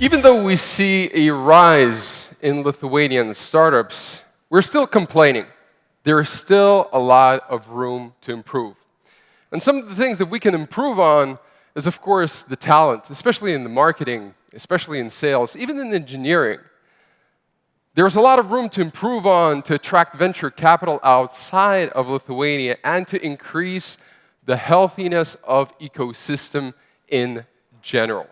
Even though we see a rise in Lithuanian startups, we're still complaining. There is still a lot of room to improve. And some of the things that we can improve on is, of course, the talent, especially in the marketing, especially in sales, even in engineering. There's a lot of room to improve on to attract venture capital outside of Lithuania and to increase the healthiness of ecosystem in general.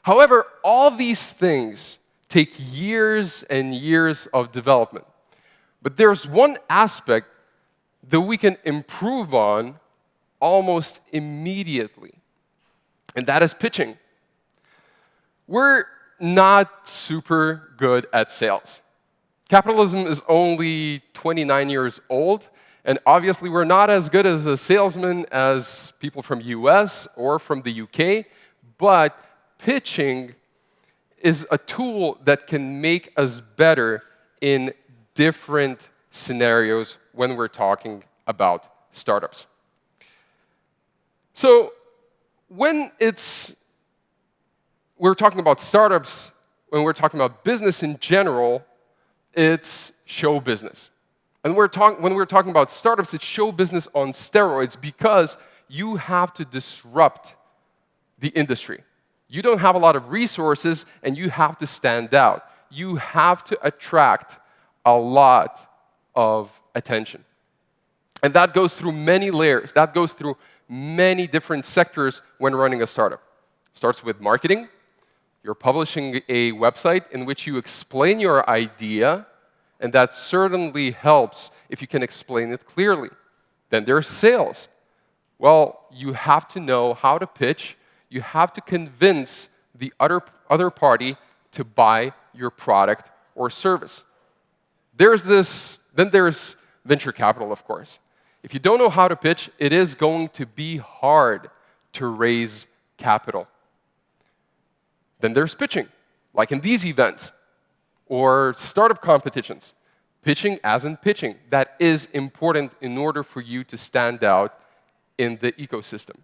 However, all these things take years and years of development. But there's one aspect that we can improve on almost immediately, and that is pitching. We're not super good at sales. Capitalism is only 29 years old, and obviously we're not as good as a salesman as people from US or from the UK, but pitching is a tool that can make us better in different scenarios when we're talking about startups. So when we're talking about startups, when we're talking about business in general, it's show business. And when we're talking about startups, it's show business on steroids because you have to disrupt the industry. You don't have a lot of resources, and you have to stand out. You have to attract a lot of attention. And that goes through many layers. That goes through many different sectors when running a startup. It starts with marketing. You're publishing a website in which you explain your idea, and that certainly helps if you can explain it clearly. Then there's sales. Well, you have to know how to pitch. You have to convince the other party to buy your product or service. Then there's venture capital, of course. If you don't know how to pitch, it is going to be hard to raise capital. Then there's pitching, like in these events, or startup competitions. Pitching as in pitching. That is important in order for you to stand out in the ecosystem.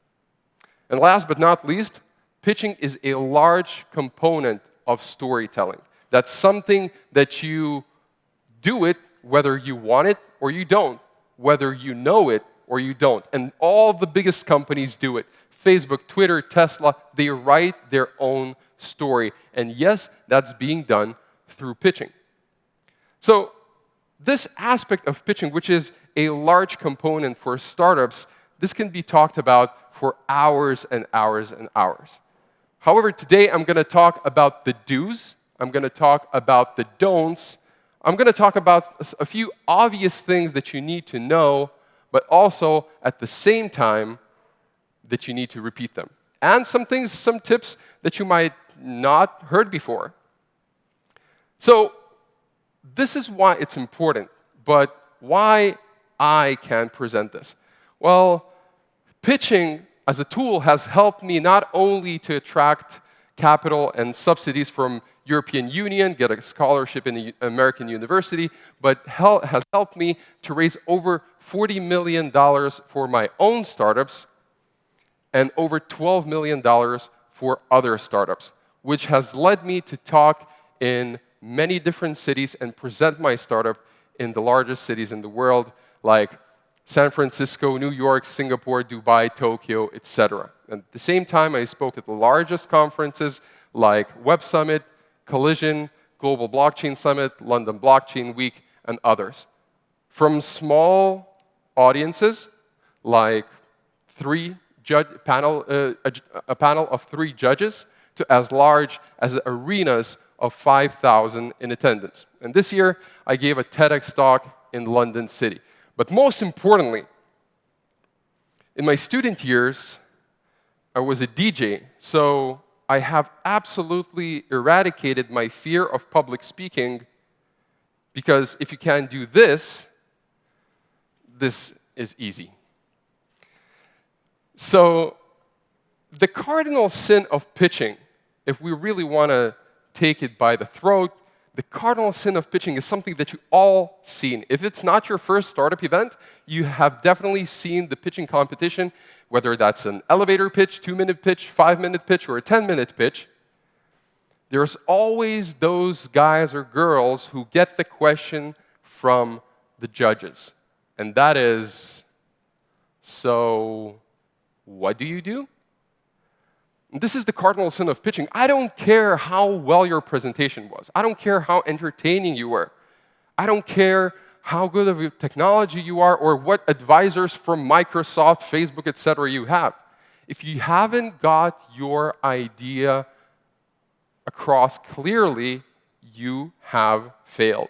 And last but not least, pitching is a large component of storytelling. That's something that you do it whether you want it or you don't, whether you know it or you don't. And all the biggest companies do it. Facebook, Twitter, Tesla, they write their own story. And yes, that's being done through pitching. So this aspect of pitching, which is a large component for startups, this can be talked about for hours and hours and hours. However, today I'm going to talk about the do's, I'm going to talk about the don'ts, I'm going to talk about a few obvious things that you need to know, but also at the same time that you need to repeat them. And some tips that you might not heard before. So this is why it's important, but why I can present this. Well, pitching as a tool has helped me not only to attract capital and subsidies from European Union, get a scholarship in an American university, but has helped me to raise over $40 million for my own startups and over $12 million for other startups, which has led me to talk in many different cities and present my startup in the largest cities in the world, like San Francisco, New York, Singapore, Dubai, Tokyo, etc. And at the same time, I spoke at the largest conferences like Web Summit, Collision, Global Blockchain Summit, London Blockchain Week, and others. From small audiences, like a panel of 3 judges, to as large as arenas of 5,000 in attendance. And this year, I gave a TEDx talk in London City. But most importantly, in my student years, I was a DJ, so I have absolutely eradicated my fear of public speaking, because if you can do this, this is easy. So the cardinal sin of pitching, if we really want to take it by the throat, the cardinal sin of pitching is something that you all seen. If it's not your first startup event, you have definitely seen the pitching competition, whether that's an elevator pitch, 2-minute pitch, 5-minute pitch, or a 10-minute pitch. there's always those guys or girls who get the question from the judges. And that is, so what do you do? This is the cardinal sin of pitching. I don't care how well your presentation was. I don't care how entertaining you were. I don't care how good of a technology you are or what advisors from Microsoft, Facebook, etc. you have. If you haven't got your idea across clearly, you have failed.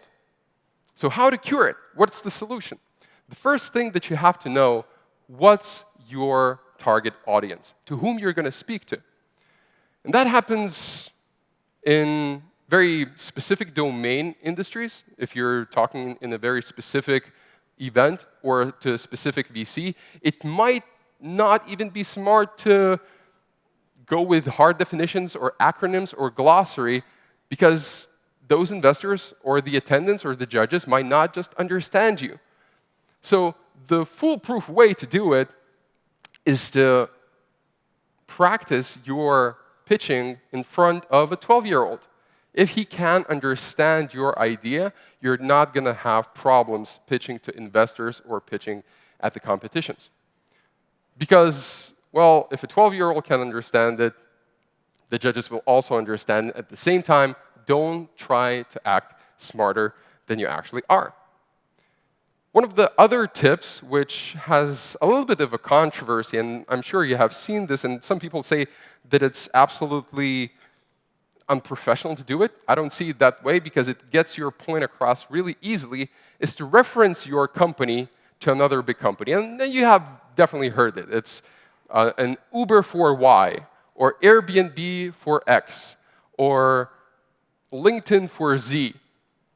So how to cure it? What's the solution? The first thing that you have to know, what's your target audience? To whom you're going to speak to. And that happens in very specific domain industries. If you're talking in a very specific event or to a specific VC, it might not even be smart to go with hard definitions or acronyms or glossary, because those investors or the attendants or the judges might not just understand you. So the foolproof way to do it is to practice your pitching in front of a 12-year-old. If he can't understand your idea, you're not going to have problems pitching to investors or pitching at the competitions. Because, well, if a 12-year-old can understand it, the judges will also understand it. At the same time, don't try to act smarter than you actually are. One of the other tips, which has a little bit of a controversy, and I'm sure you have seen this, and some people say that it's absolutely unprofessional to do it. I don't see it that way because it gets your point across really easily, is to reference your company to another big company. And then you have definitely heard it. It's an Uber for Y, or Airbnb for X, or LinkedIn for Z.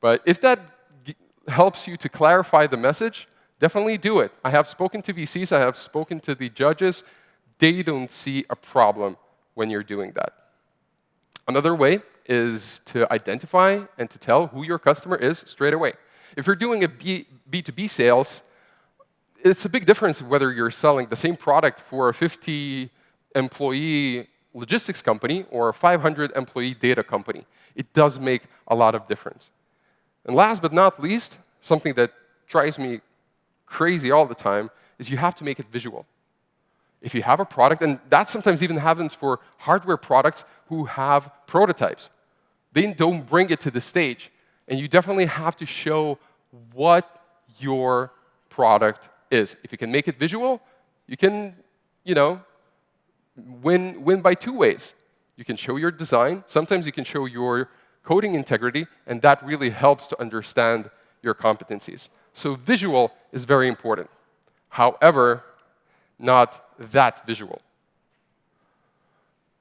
But if that helps you to clarify the message, definitely do it. I have spoken to VCs, I have spoken to the judges. They don't see a problem when you're doing that. Another way is to identify and to tell who your customer is straight away. If you're doing a B2B sales, it's a big difference whether you're selling the same product for a 50-employee logistics company or a 500-employee data company. It does make a lot of difference. And last but not least, something that drives me crazy all the time is you have to make it visual. If you have a product, and that sometimes even happens for hardware products who have prototypes. They don't bring it to the stage. And you definitely have to show what your product is. If you can make it visual, you can, win by two ways. You can show your design. Sometimes you can show your coding integrity, and that really helps to understand your competencies. So visual is very important. However, not that visual.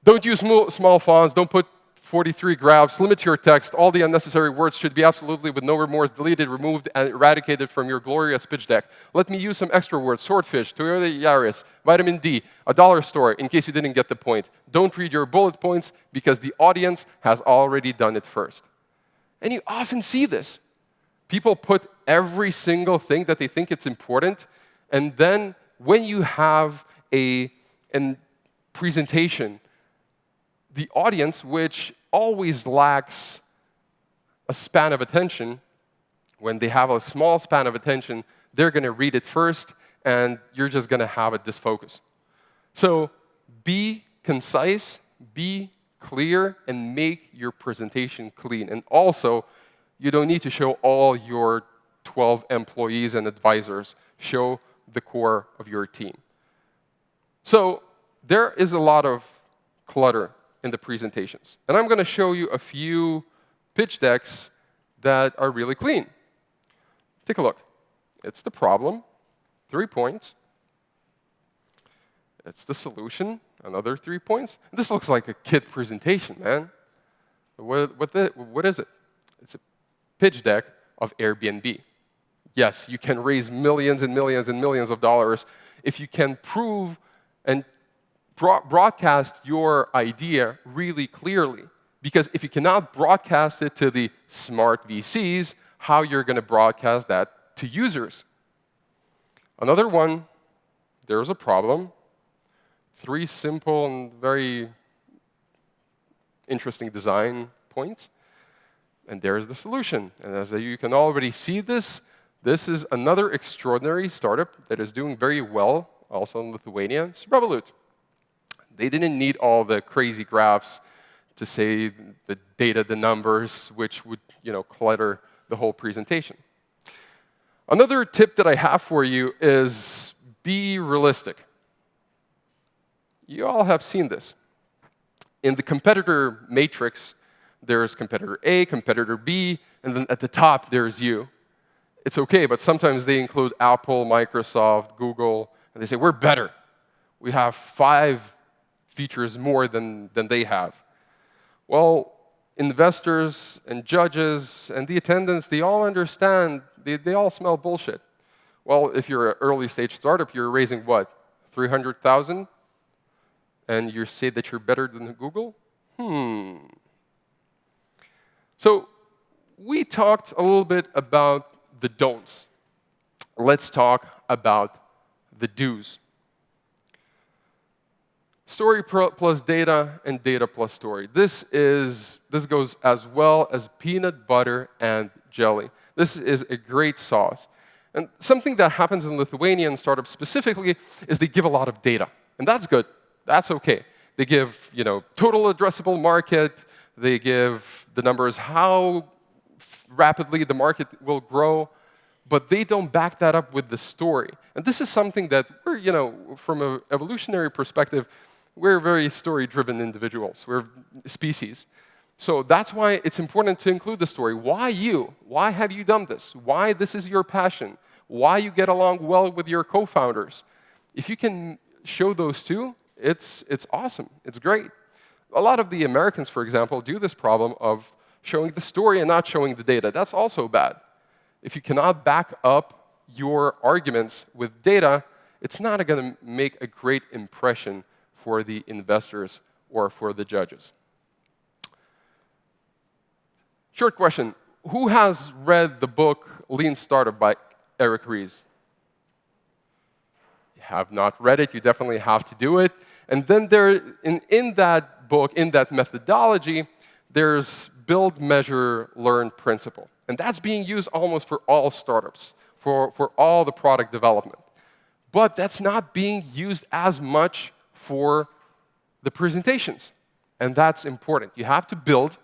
Don't use small fonts. Don't put 43 graphs. Limit your text. All the unnecessary words should be absolutely, with no remorse, deleted, removed, and eradicated from your glorious pitch deck. Let me use some extra words. Swordfish, Toyota Yaris, vitamin D, a dollar store, in case you didn't get the point. Don't read your bullet points, because the audience has already done it first. And you often see this. People put every single thing that they think it's important, and then when you have a presentation, the audience, which always lacks a span of attention, when they have a small span of attention, they're going to read it first, and you're just going to have a disfocus. So be concise, be clear, and make your presentation clean. And also, you don't need to show all your 12 employees and advisors. Show the core of your team. So there is a lot of clutter in the presentations. And I'm going to show you a few pitch decks that are really clean. Take a look. It's the problem, 3 points. It's the solution, another 3 points. This looks like a kid presentation, man. What is it? It's a pitch deck of Airbnb. Yes, you can raise millions and millions and millions of dollars if you can prove and broadcast your idea really clearly. Because if you cannot broadcast it to the smart VCs, how you're going to broadcast that to users? Another one, there's a problem. 3 simple and very interesting design points. And there's the solution. And as you can already see this is another extraordinary startup that is doing very well, also in Lithuania. It's Revolut. They didn't need all the crazy graphs to say the data, the numbers, which would clutter the whole presentation. Another tip that I have for you is be realistic. You all have seen this. In the competitor matrix, there's competitor A, competitor B, and then at the top, there's you. It's OK, but sometimes they include Apple, Microsoft, Google, and they say, we're better. We have 5 features more than they have. Well, investors and judges and the attendants, they all understand, they all smell bullshit. Well, if you're an early-stage startup, you're raising what, 300,000? And you say that you're better than Google? So we talked a little bit about the don'ts. Let's talk about the do's. Story plus data and data plus story. This goes as well as peanut butter and jelly. This is a great sauce. And something that happens in Lithuanian startups specifically is they give a lot of data. And that's good. That's OK. They give total addressable market. They give the numbers how rapidly the market will grow. But they don't back that up with the story. And this is something that we're, from an evolutionary perspective, we're very story-driven individuals. We're a species. So that's why it's important to include the story. Why you? Why have you done this? Why this is your passion? Why you get along well with your co-founders? If you can show those two, it's awesome. It's great. A lot of the Americans, for example, do this problem of showing the story and not showing the data. That's also bad. If you cannot back up your arguments with data, it's not going to make a great impression for the investors or for the judges. Short question. Who has read the book Lean Startup by Eric Ries? You have not read it. You definitely have to do it. And then in that book, in that methodology, there's build, measure, learn principle. And that's being used almost for all startups, for all the product development. But that's not being used as much for the presentations. And that's important. You have to build,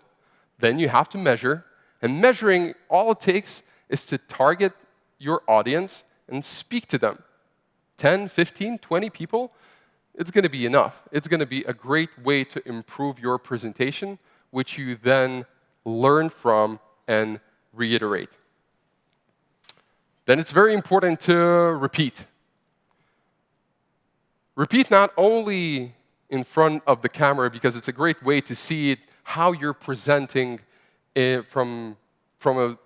then you have to measure. And measuring, all it takes is to target your audience and speak to them. 10, 15, 20 people, it's going to be enough. It's going to be a great way to improve your presentation, which you then learn from and reiterate. Then it's very important to repeat. Repeat not only in front of the camera, because it's a great way to see it, how you're presenting from a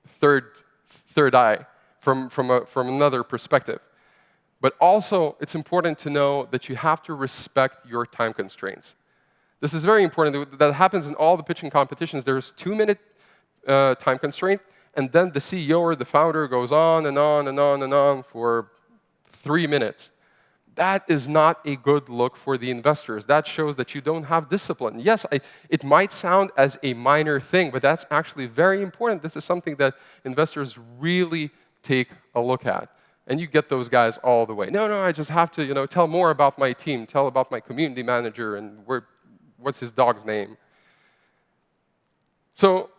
third eye, from another perspective. But also, it's important to know that you have to respect your time constraints. This is very important. That happens in all the pitching competitions. There's 2-minute time constraint, and then the CEO or the founder goes on and on and on and on for 3 minutes. That is not a good look for the investors. That shows that you don't have discipline. Yes, it might sound as a minor thing, but that's actually very important. This is something that investors really take a look at. And you get those guys all the way. No, I just have to tell more about my team, tell about my community manager, and what's his dog's name. So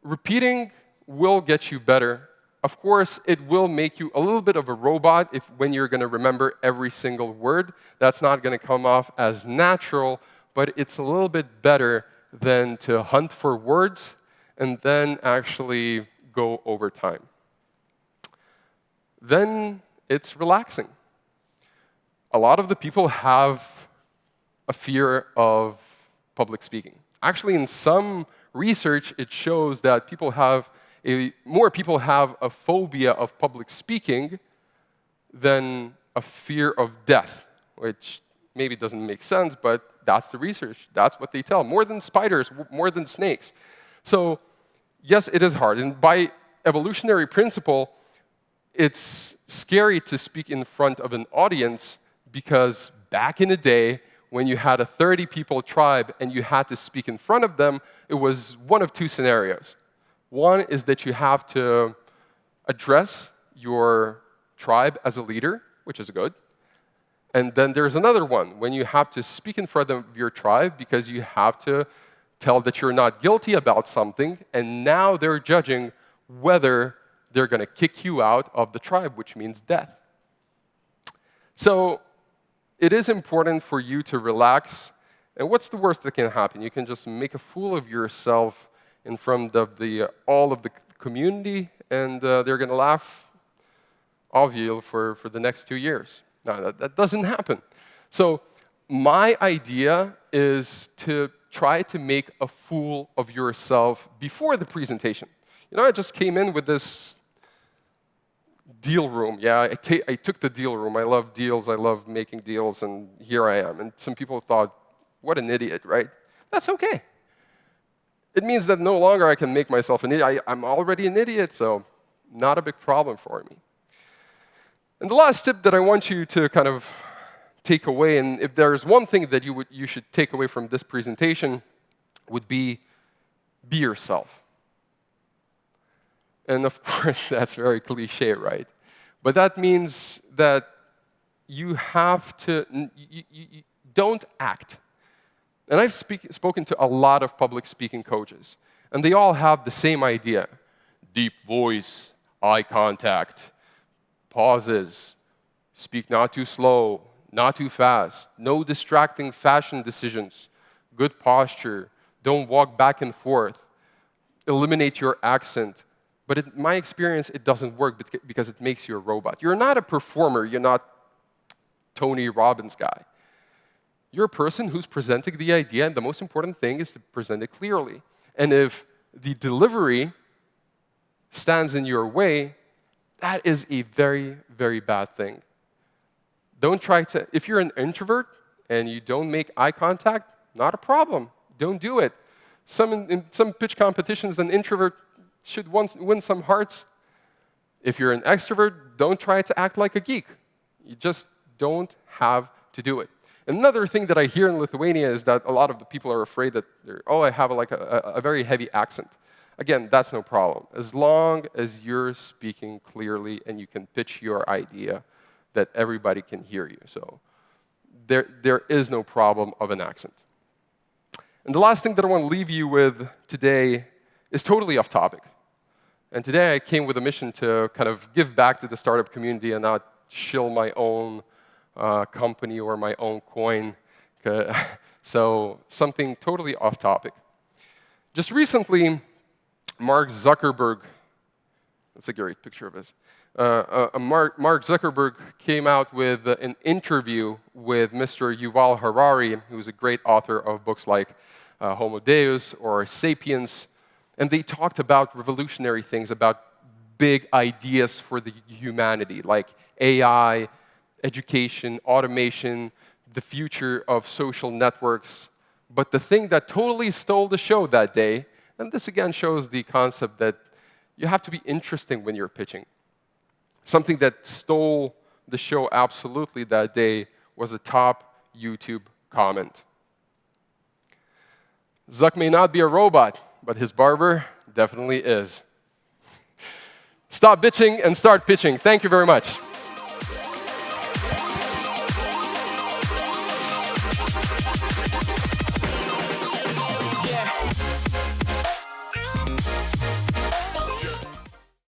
repeating will get you better. Of course, it will make you a little bit of a robot when you're going to remember every single word. That's not going to come off as natural, but it's a little bit better than to hunt for words and then actually go over time. Then it's relaxing. A lot of the people have a fear of public speaking. Actually, in some research, it shows that more people have a phobia of public speaking than a fear of death, which maybe doesn't make sense, but that's the research. That's what they tell. More than spiders, more than snakes. So yes, it is hard. And by evolutionary principle, it's scary to speak in front of an audience because back in the day, when you had a 30-people tribe and you had to speak in front of them, it was one of two scenarios. One is that you have to address your tribe as a leader, which is good. And then there's another one, when you have to speak in front of your tribe because you have to tell that you're not guilty about something, and now they're judging whether they're going to kick you out of the tribe, which means death. So it is important for you to relax. And what's the worst that can happen? You can just make a fool of yourself in front of all of the community, and they're going to laugh of you for the next 2 years. No, that doesn't happen. So my idea is to try to make a fool of yourself before the presentation. You know, I just came in with this deal room. Yeah, I took the deal room. I love deals. I love making deals, and here I am. And some people thought, what an idiot, right? That's okay. It means that no longer I can make myself an idiot. I'm already an idiot, so not a big problem for me. And the last tip that I want you to kind of take away, and if there's one thing that you should take away from this presentation, would be yourself. And of course, that's very cliche, right? But that means that you have to, you don't act. And I've spoken to a lot of public speaking coaches, and they all have the same idea. Deep voice, eye contact, pauses, speak not too slow, not too fast, no distracting fashion decisions, good posture, don't walk back and forth, eliminate your accent. But in my experience, it doesn't work because it makes you a robot. You're not a performer. You're not Tony Robbins guy. You're a person who's presenting the idea, and the most important thing is to present it clearly. And if the delivery stands in your way, that is a very, very bad thing. Don't try to, if you're an introvert and you don't make eye contact, not a problem. Don't do it. In some pitch competitions, an introvert should win some hearts. If you're an extrovert, don't try to act like a geek. You just don't have to do it. Another thing that I hear in Lithuania is that a lot of the people are afraid that, I have a very heavy accent. Again, that's no problem. As long as you're speaking clearly and you can pitch your idea, that everybody can hear you. So there is no problem of an accent. And the last thing that I want to leave you with today is totally off topic. And today I came with a mission to kind of give back to the startup community and not shill my own company or my own coin. So something totally off topic. Just recently, Mark Zuckerberg, that's a great picture of us. Mark Zuckerberg came out with an interview with Mr. Yuval Harari, who's a great author of books like Homo Deus or Sapiens. And they talked about revolutionary things, about big ideas for the humanity, like AI, education, automation, the future of social networks. But the thing that totally stole the show that day, and this again shows the concept that you have to be interesting when you're pitching. Something that stole the show absolutely that day was a top YouTube comment. Zuck may not be a robot, but his barber definitely is. Stop bitching and start pitching. Thank you very much.